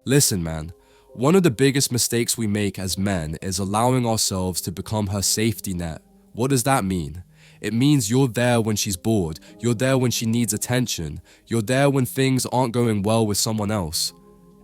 Listen, man, one of the biggest mistakes we make as men is allowing ourselves to become her safety net. What does that mean? It means you're there when she's bored, you're there when she needs attention, you're there when things aren't going well with someone else.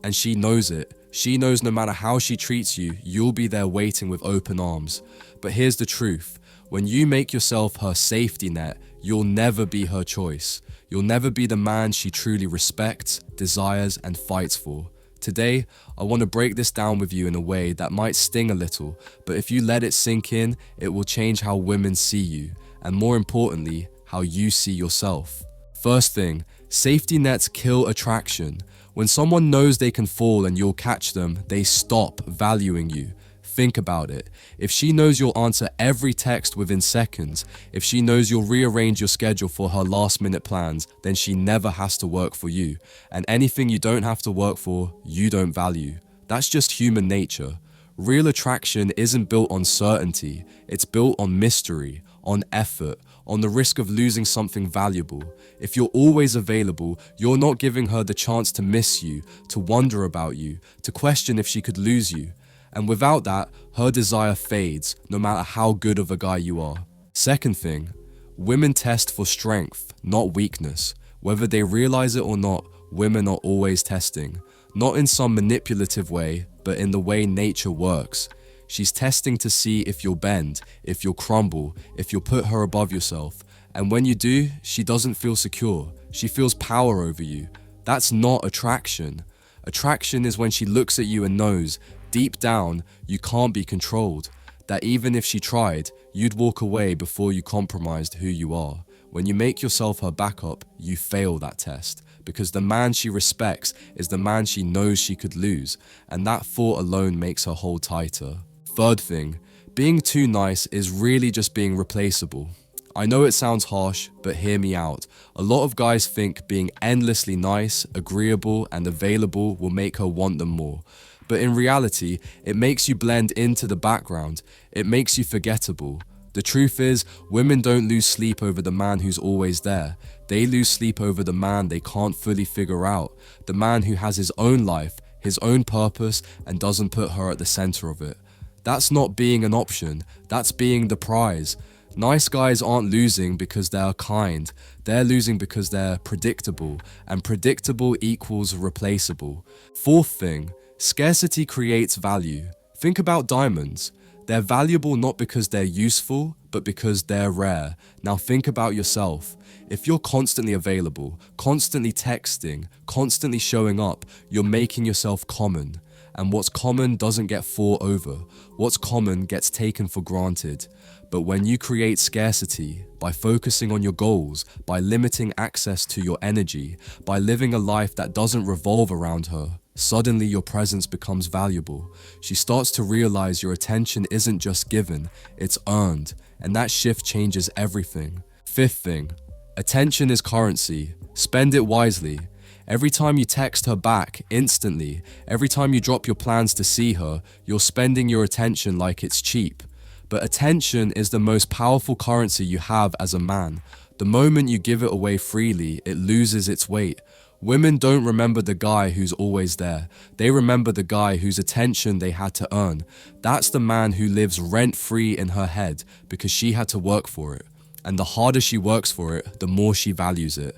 And she knows it. She knows no matter how she treats you, you'll be there waiting with open arms. But here's the truth. When you make yourself her safety net, you'll never be her choice. You'll never be the man she truly respects, desires, and fights for. Today, I want to break this down with you in a way that might sting a little, but if you let it sink in, it will change how women see you, and more importantly, how you see yourself. First thing, safety nets kill attraction. When someone knows they can fall and you'll catch them, they stop valuing you. Think about it. If she knows you'll answer every text within seconds, if she knows you'll rearrange your schedule for her last-minute plans, then she never has to work for you. And anything you don't have to work for, you don't value. That's just human nature. Real attraction isn't built on certainty. It's built on mystery, on effort, on the risk of losing something valuable. If you're always available, you're not giving her the chance to miss you, to wonder about you, to question if she could lose you. And without that, her desire fades, no matter how good of a guy you are. Second thing, women test for strength, not weakness. Whether they realize it or not, women are always testing. Not in some manipulative way, but in the way nature works. She's testing to see if you'll bend, if you'll crumble, if you'll put her above yourself. And when you do, she doesn't feel secure. She feels power over you. That's not attraction. Attraction is when she looks at you and knows, deep down, you can't be controlled. That even if she tried, you'd walk away before you compromised who you are. When you make yourself her backup, you fail that test. Because the man she respects is the man she knows she could lose. And that thought alone makes her hold tighter. Third thing, being too nice is really just being replaceable. I know it sounds harsh, but hear me out. A lot of guys think being endlessly nice, agreeable, and available will make her want them more. But in reality, it makes you blend into the background. It makes you forgettable. The truth is, women don't lose sleep over the man who's always there. They lose sleep over the man they can't fully figure out. The man who has his own life, his own purpose, and doesn't put her at the center of it. That's not being an option. That's being the prize. Nice guys aren't losing because they're kind. They're losing because they're predictable. And predictable equals replaceable. Fourth thing, scarcity creates value. Think about diamonds. They're valuable not because they're useful, but because they're rare. Now think about yourself. If you're constantly available, constantly texting, constantly showing up, you're making yourself common. And what's common doesn't get fought over. What's common gets taken for granted. But when you create scarcity, by focusing on your goals, by limiting access to your energy, by living a life that doesn't revolve around her, suddenly your presence becomes valuable. She starts to realize your attention isn't just given, it's earned, and that shift changes everything. Fifth thing, attention is currency. Spend it wisely. Every time you text her back, instantly, every time you drop your plans to see her, you're spending your attention like it's cheap. But attention is the most powerful currency you have as a man. The moment you give it away freely, it loses its weight. Women don't remember the guy who's always there. They remember the guy whose attention they had to earn. That's the man who lives rent-free in her head because she had to work for it. And the harder she works for it, the more she values it.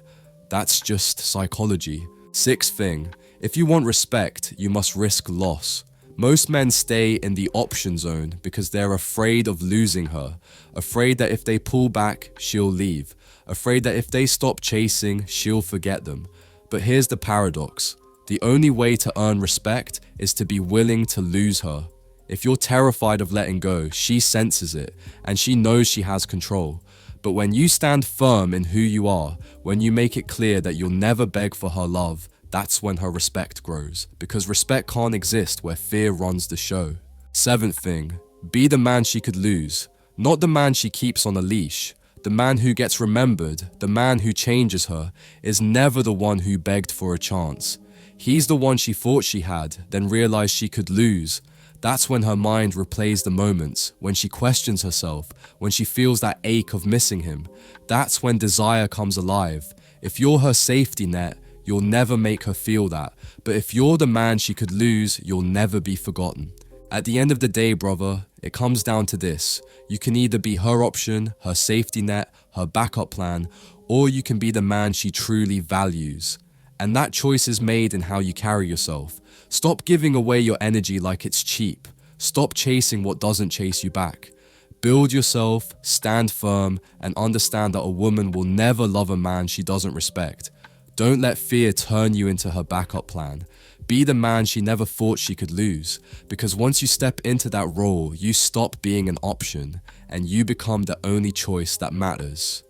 That's just psychology. Sixth thing, if you want respect, you must risk loss. Most men stay in the option zone because they're afraid of losing her, afraid that if they pull back, she'll leave, afraid that if they stop chasing, she'll forget them. But here's the paradox. The only way to earn respect is to be willing to lose her. If you're terrified of letting go, she senses it, and she knows she has control. But when you stand firm in who you are, when you make it clear that you'll never beg for her love, that's when her respect grows. Because respect can't exist where fear runs the show. Seventh thing, be the man she could lose. Not the man she keeps on a leash. The man who gets remembered, the man who changes her, is never the one who begged for a chance. He's the one she thought she had, then realized she could lose. That's when her mind replays the moments, when she questions herself, when she feels that ache of missing him. That's when desire comes alive. If you're her safety net, you'll never make her feel that. But if you're the man she could lose, you'll never be forgotten. At the end of the day, brother, it comes down to this. You can either be her option, her safety net, her backup plan, or you can be the man she truly values. And that choice is made in how you carry yourself. Stop giving away your energy like it's cheap. Stop chasing what doesn't chase you back. Build yourself, stand firm, and understand that a woman will never love a man she doesn't respect. Don't let fear turn you into her backup plan. Be the man she never thought she could lose, because once you step into that role, you stop being an option, and you become the only choice that matters.